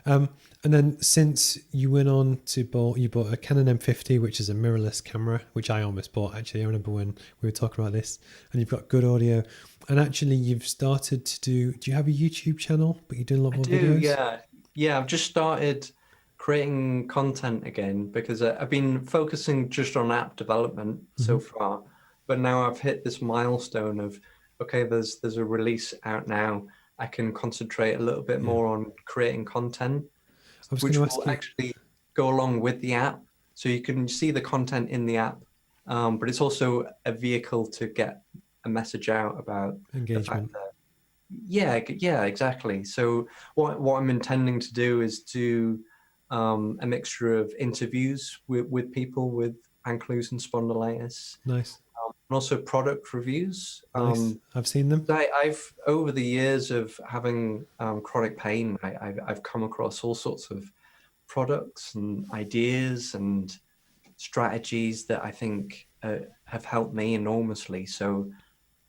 and then since you went on to you bought a Canon M50, which is a mirrorless camera, which I almost bought actually. I remember when we were talking about this, and you've got good audio, and actually you've started to do. Do you have a YouTube channel? But you're doing a lot I more do, videos. yeah, yeah. I've just started creating content again, because I've been focusing just on app development Hmm. so far, but now I've hit this milestone of, okay, there's a release out now. I can concentrate a little bit Yeah, more on creating content, I was going which to will ask you. actually go along with the app. So you can see the content in the app, but it's also a vehicle to get a message out about the fact Engagement. that, yeah, exactly. So what I'm intending to do is do a mixture of interviews with people with ankylosing spondylitis, Nice. and also product reviews. Nice. I've seen them. I've over the years of having chronic pain, I've come across all sorts of products and ideas and strategies that I think have helped me enormously. So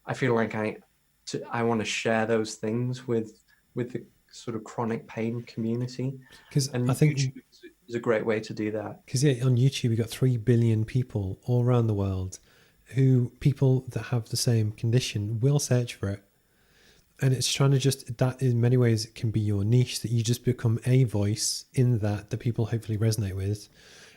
I feel like I want to share those things with the sort of chronic pain community, Because I and think, YouTube is a great way to do that. because yeah, on YouTube, you've got 3 billion people all around the world people that have the same condition will search for it. And it's trying to just, that in many ways it can be your niche, that you just become a voice in that people hopefully resonate with.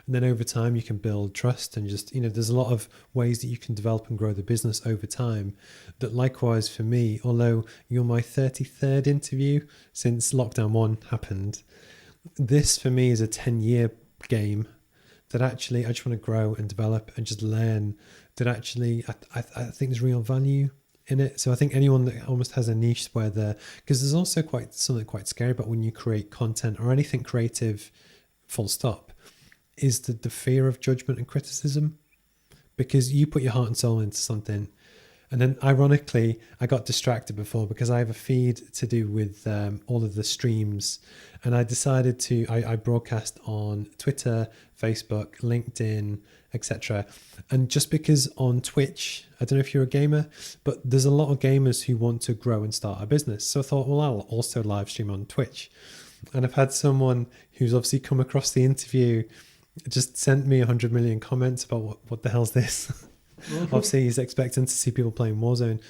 And then over time you can build trust and just, there's a lot of ways that you can develop and grow the business over time. That likewise for me, although you're my 33rd interview since lockdown 1 happened, this for me is a 10-year game that actually I just want to grow and develop and just learn, that actually I think there's real value in it. So I think anyone that almost has a niche where because there's also something quite scary about when you create content or anything creative, full stop, is the fear of judgment and criticism, because you put your heart and soul into something. And then ironically, I got distracted before because I have a feed to do with all of the streams. And I decided I broadcast on Twitter, Facebook, LinkedIn, etc. And just because on Twitch, I don't know if you're a gamer, but there's a lot of gamers who want to grow and start a business. So I thought, well, I'll also live stream on Twitch. And I've had someone who's obviously come across the interview just sent me 100 million comments about what the hell's this? Obviously he's expecting to see people playing Warzone.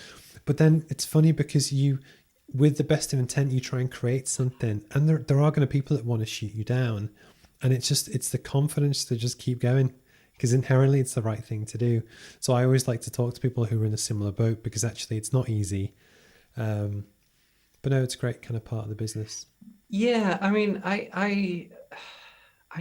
But then it's funny because with the best of intent, you try and create something, and there are going to be people that want to shoot you down. And it's the confidence to just keep going, because inherently it's the right thing to do. So I always like to talk to people who are in a similar boat, because actually it's not easy. But no, it's a great kind of part of the business. Yeah, I mean, I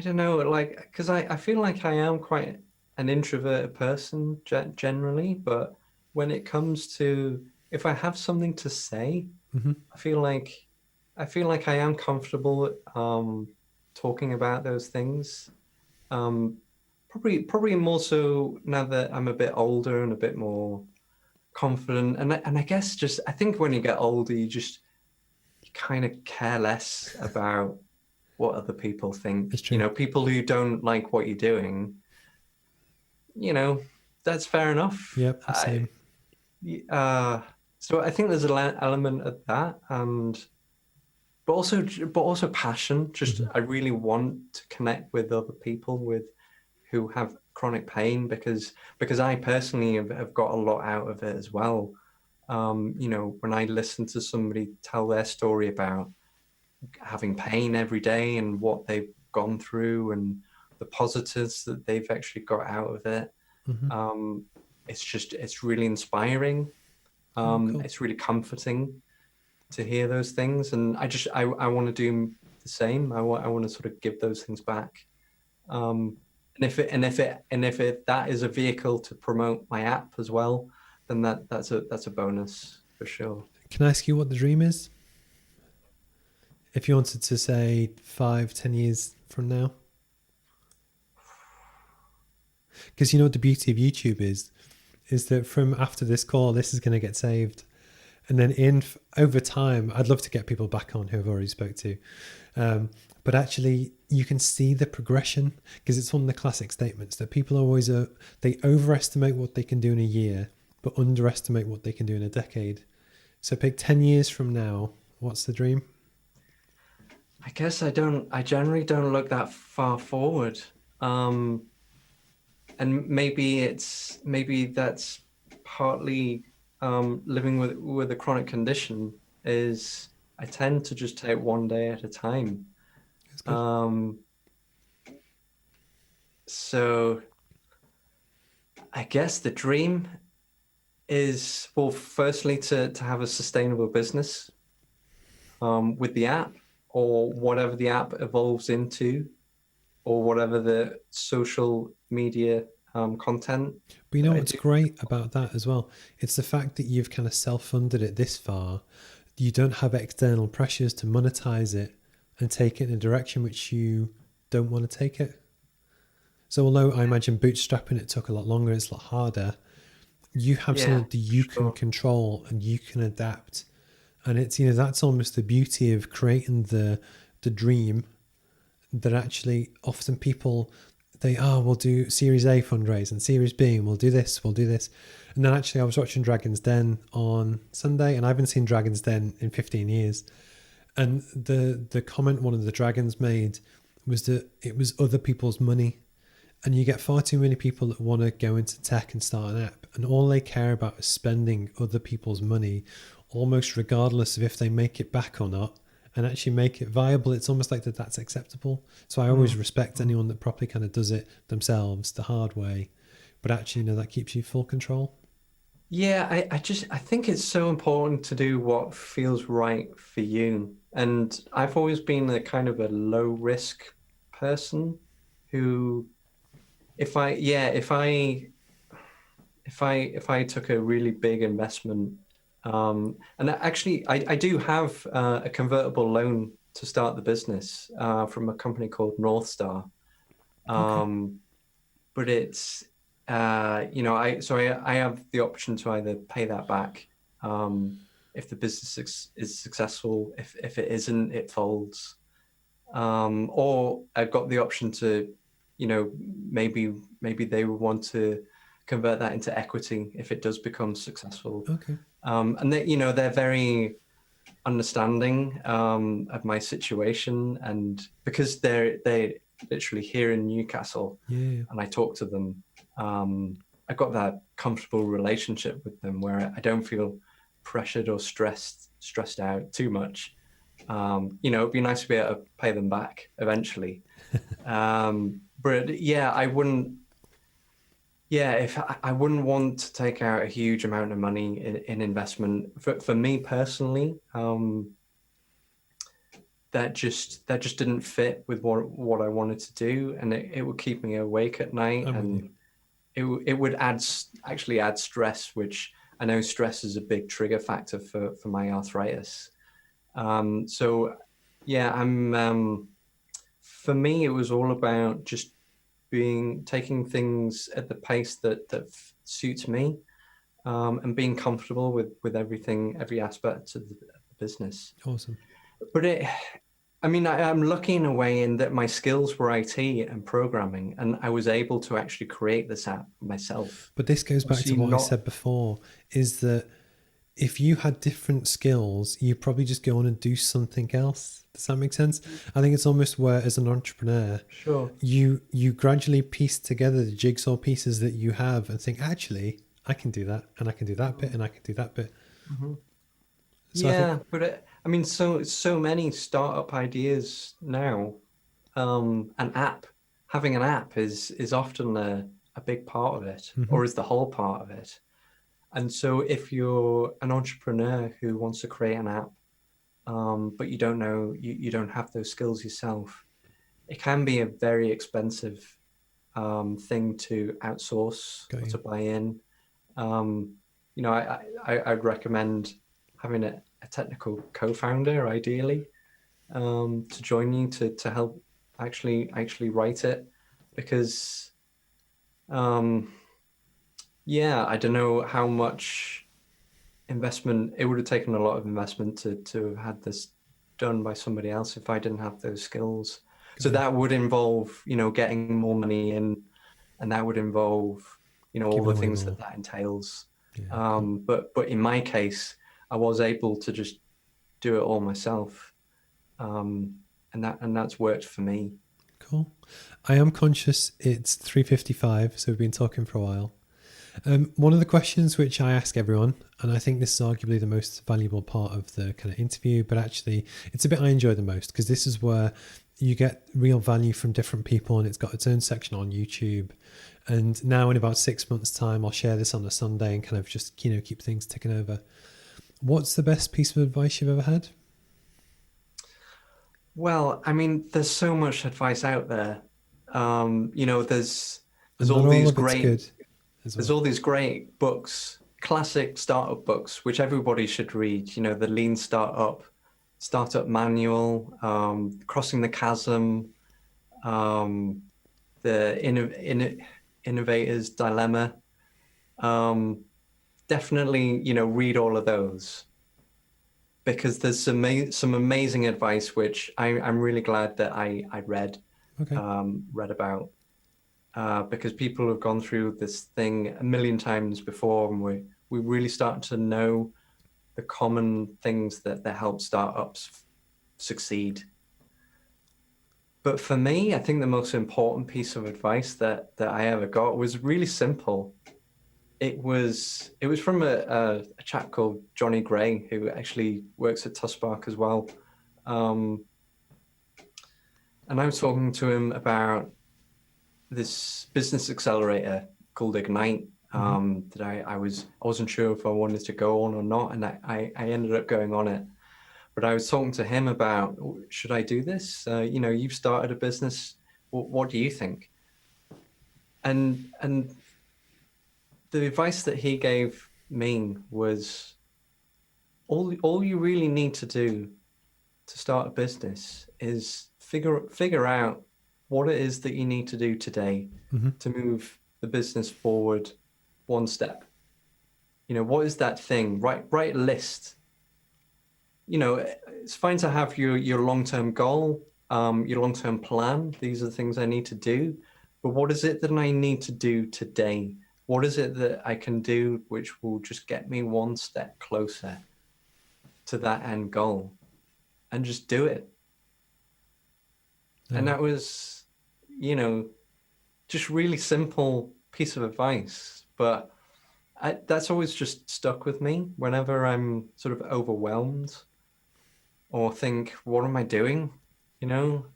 don't know, like, because I feel like I am quite an introverted person generally, but when it comes to, if I have something to say, Mm-hmm. I feel like I am comfortable talking about those things. Um, probably more so now that I'm a bit older and a bit more confident, and I guess just I think when you get older, you kind of care less about what other people think. It's true. People who don't like what you're doing, that's fair enough. Yep, same. Uh, so I think there's an element of that, and but also passion. Just Mm-hmm. I really want to connect with other people who have chronic pain, because I personally have got a lot out of it as well. When I listen to somebody tell their story about having pain every day and what they've gone through and the positives that they've actually got out of it, Mm-hmm. it's really inspiring. Oh, cool. It's really comforting to hear those things, and I want to do the same. I want to sort of give those things back. And if that is a vehicle to promote my app as well, then that's a bonus for sure. Can I ask you what the dream is? If you wanted to say 5-10 years from now? Because you know what the beauty of YouTube is that from after this call, this is going to get saved. And then over time, I'd love to get people back on who I've already spoke to. But actually, you can see the progression, because it's one of the classic statements that people always they overestimate what they can do in a year, but underestimate what they can do in a decade. So pick 10 years from now. What's the dream? I guess I generally don't look that far forward. And maybe that's partly living with a chronic condition, is I tend to just take one day at a time. That's good. So I guess the dream is, well, firstly to have a sustainable business with the app, or whatever the app evolves into, or whatever the social media content But you that know I what's do. great about that as well? It's the fact that you've kind of self-funded it this far. You don't have external pressures to monetize it and take it in a direction which you don't want to take it. So although I imagine bootstrapping it took a lot longer, it's a lot harder, you have Yeah, something that you can sure. control and you can adapt. And it's, you know, that's almost the beauty of creating the dream, that actually often people, they, oh, we'll do Series A fundraise and Series B, and we'll do this, we'll do this. And then actually I was watching Dragon's Den on Sunday, and I haven't seen Dragon's Den in 15 years. And the comment one of the dragons made was that it was other people's money. And you get far too many people that want to go into tech and start an app, and all they care about is spending other people's money, almost regardless of if they make it back or not, and actually make it viable. It's almost like that's acceptable. So I always Mm. respect anyone that properly kind of does it themselves the hard way, but actually, you know, that keeps you full control. Yeah, I think it's so important to do what feels right for you. And I've always been a kind of a low risk person who, if I took a really big investment, and actually I do have a convertible loan to start the business from a company called North Star. Okay. Um, but it's I have the option to either pay that back if the business is successful. If it isn't, it folds. Or I've got the option to, maybe they would want to convert that into equity if it does become successful. Okay. And they're very understanding of my situation, and because they literally here in Newcastle, Yeah. and I talk to them, I've got that comfortable relationship with them where I don't feel pressured or stressed out too much. It'd be nice to be able to pay them back eventually. But yeah, I wouldn't. Yeah, if I wouldn't want to take out a huge amount of money in investment for me personally, that just didn't fit with what I wanted to do, and it would keep me awake at night, I'm with you. and it would actually add stress, which I know stress is a big trigger factor for my arthritis. So yeah, for me, it was all about just taking things at the pace that suits me, and being comfortable with everything, every aspect of the business. Awesome. But I'm lucky in a way in that my skills were IT and programming, and I was able to actually create this app myself. But this goes back to Obviously, what I not said before, is that if you had different skills, you probably just go on and do something else. Does that make sense? I think it's almost where, as an entrepreneur, sure. you gradually piece together the jigsaw pieces that you have and think, actually, I can do that, and I can do that bit, and I can do that bit. Mm-hmm. So I think, Yeah, but so many startup ideas now. An app, having an app is often a big part of it, mhm, or is the whole part of it. And so, if you're an entrepreneur who wants to create an app, but you don't know, you don't have those skills yourself, it can be a very expensive thing to outsource got or you. to buy in. I'd recommend having a technical co-founder, ideally, to join you to help actually write it, because yeah, I don't know how much investment it would have taken, a lot of investment to have had this done by somebody else if I didn't have those skills. Got So you. that would involve, getting more money in, and that would involve, all Giving the away things more. that entails. Yeah, cool. But in my case, I was able to just do it all myself, and that's worked for me. Cool. I am conscious it's 3:55, so we've been talking for a while. One of the questions which I ask everyone, and I think this is arguably the most valuable part of the kind of interview, but actually it's a bit I enjoy the most, because this is where you get real value from different people, and it's got its own section on YouTube. And now in about 6 months' time, I'll share this on a Sunday and kind of just, keep things ticking over. What's the best piece of advice you've ever had? Well, there's so much advice out there. There's There's And not all all these of it's great good as there's well. all these great books, classic startup books, which everybody should read. You know, the Lean Startup, Startup Manual, Crossing the Chasm, um, the Innovator's Dilemma. Um, Definitely, you know, read all of those because there's some amazing advice which I'm really glad that I Okay. read about. Because people have gone through this thing a million times before, and we really start to know the common things that help startups succeed. But for me, I think the most important piece of advice that I ever got was really simple. It was from a chap called Johnny Gray, who actually works at Tusspark as well. Um, and I was talking to him about this business accelerator called Ignite, that I wasn't sure if I wanted to go on or not, and I ended up going on it. But I was talking to him about, should I do this? You know, you've started a business. What do you think? And the advice that he gave me was all you really need to do to start a business is figure out what it is that you need to do today to move the business forward one step. You know, what is that thing? Write a list. You know, it's fine to have your long-term goal, your long-term plan. These are the things I need to do. But what is it that I need to do today? What is it that I can do which will just get me one step closer to that end goal? And just do it. And that was, you know, just really simple piece of advice. But that's always just stuck with me whenever I'm sort of overwhelmed or think, what am I doing? You know,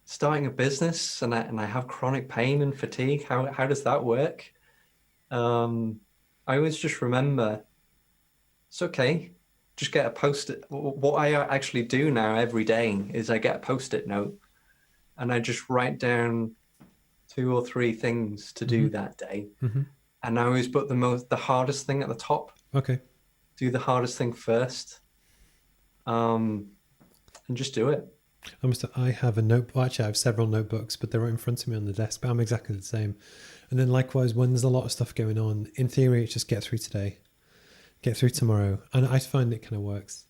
starting a business and I have chronic pain and fatigue. How does that work? I always just remember it's okay. Just get a post-it. What I actually do now every day is I get a post-it note and I just write down 2 or 3 things to do that day. And I always put the hardest thing at the top. Okay. Do the hardest thing first, and just do it. I have a notebook. Well, actually, I have several notebooks, but they're right in front of me on the desk. But I'm exactly the same. And then likewise, when there's a lot of stuff going on, in theory, it's just get through today, get through tomorrow. And I find it kind of works.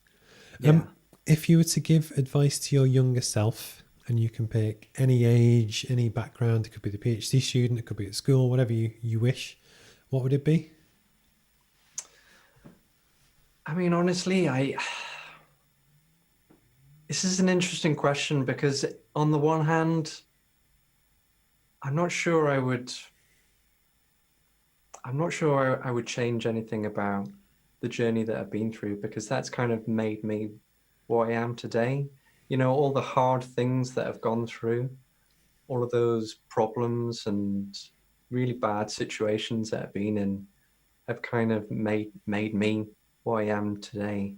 Yeah. If you were to give advice to your younger self, and you can pick any age, any background, it could be the PhD student, it could be at school, whatever you wish, what would it be? I mean, honestly, this is an interesting question because on the one hand, I'm not sure I would change anything about the journey that I've been through because that's kind of made me what I am today. You know, all the hard things that I've gone through, all of those problems and really bad situations that I've been in have kind of made me what I am today.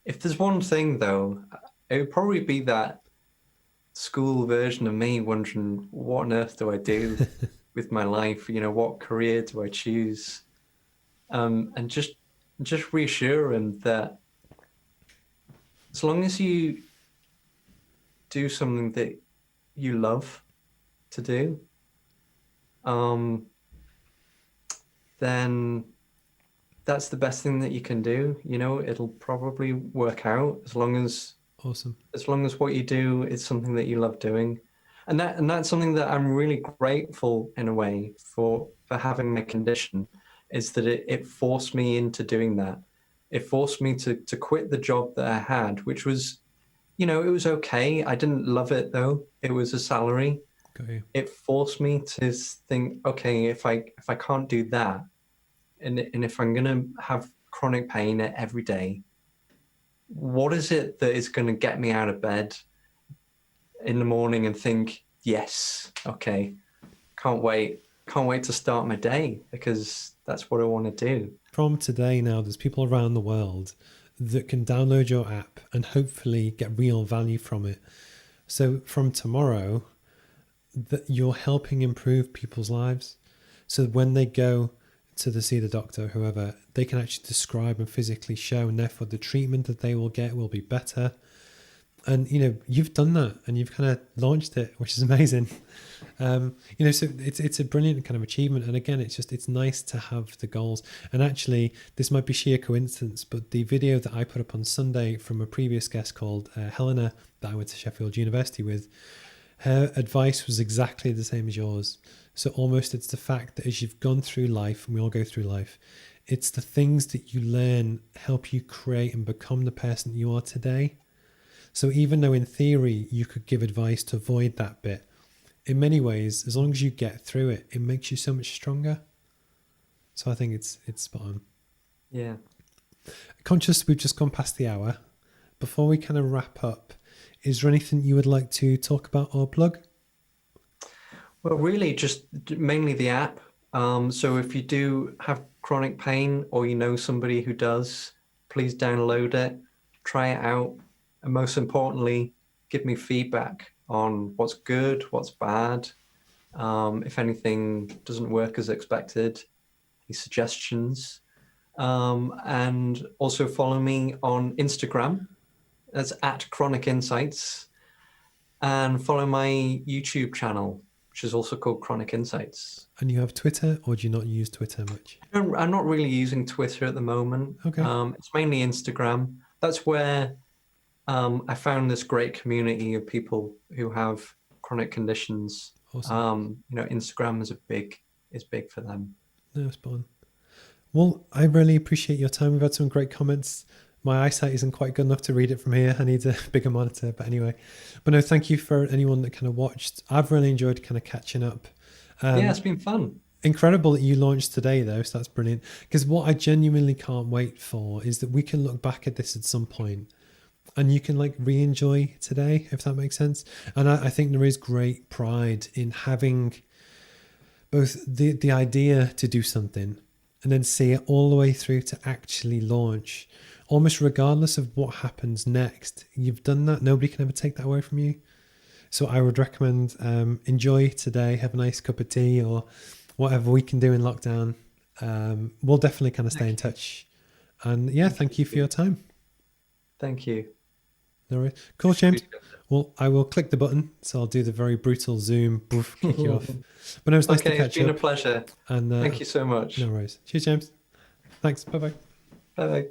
If there's one thing though, it would probably be that school version of me wondering what on earth do I do with my life? You know, what career do I choose? And just reassure him that as long as you do something that you love to do, then that's the best thing that you can do. You know, it'll probably work out Awesome. as long as what you do is something that you love doing. And that's something that I'm really grateful in a way for having my condition is that it forced me into doing that. It forced me to quit the job that I had, which was, you know, it was okay. I didn't love it though. It was a salary. Got you. It forced me to think, okay, if I can't do that, and if I'm gonna have chronic pain every day, what is it that is going to get me out of bed in the morning and think, yes, okay, can't wait to start my day because that's what I want to do. From today now, there's people around the world that can download your app and hopefully get real value from it. So from tomorrow, that you're helping improve people's lives. So when they go to see the doctor, whoever, they can actually describe and physically show, and therefore the treatment that they will get will be better. And you've done that, and you've kind of launched it, which is amazing. So it's a brilliant kind of achievement. And again, it's nice to have the goals. And actually, this might be sheer coincidence, but the video that I put up on Sunday from a previous guest called Helena, that I went to Sheffield University with, her advice was exactly the same as yours. So almost it's the fact that as you've gone through life, and we all go through life, it's the things that you learn help you create and become the person you are today. So even though in theory you could give advice to avoid that bit, in many ways, as long as you get through it, it makes you so much stronger. So I think it's spot on. Yeah. Conscious we've just gone past the hour. Before we kind of wrap up, is there anything you would like to talk about or plug? Well, really just mainly the app. So if you do have chronic pain, or you know somebody who does, please download it, try it out. And most importantly, give me feedback on what's good, what's bad. If anything doesn't work as expected, any suggestions. And also follow me on Instagram. That's at Chronic Insights. And follow my YouTube channel, which is also called Chronic Insights. And you have Twitter, or do you not use Twitter much? I'm not really using Twitter at the moment. Okay. It's mainly Instagram. That's where I found this great community of people who have chronic conditions. Awesome. Instagram is big for them. No, spot on. Well, I really appreciate your time. We've had some great comments. My eyesight isn't quite good enough to read it from here. I need a bigger monitor. But anyway, no, thank you for anyone that kind of watched. I've really enjoyed kind of catching up. Yeah, it's been fun. Incredible that you launched today, though. So that's brilliant. Because what I genuinely can't wait for is that we can look back at this at some point and you can re-enjoy today, if that makes sense. And I think there is great pride in having both the idea to do something and then see it all the way through to actually launch, almost regardless of what happens next. You've done that. Nobody can ever take that away from you. So I would recommend enjoy today, have a nice cup of tea or whatever we can do in lockdown. We'll definitely kind of stay in touch. And yeah, thank you for your time. Thank you. No worries. Cool, James. Well, I will click the button. So I'll do the very brutal zoom, boof, kick you off. But it was nice to catch up. It's been a pleasure. And thank you so much. No worries. Cheers, James. Thanks. Bye-bye. Bye-bye.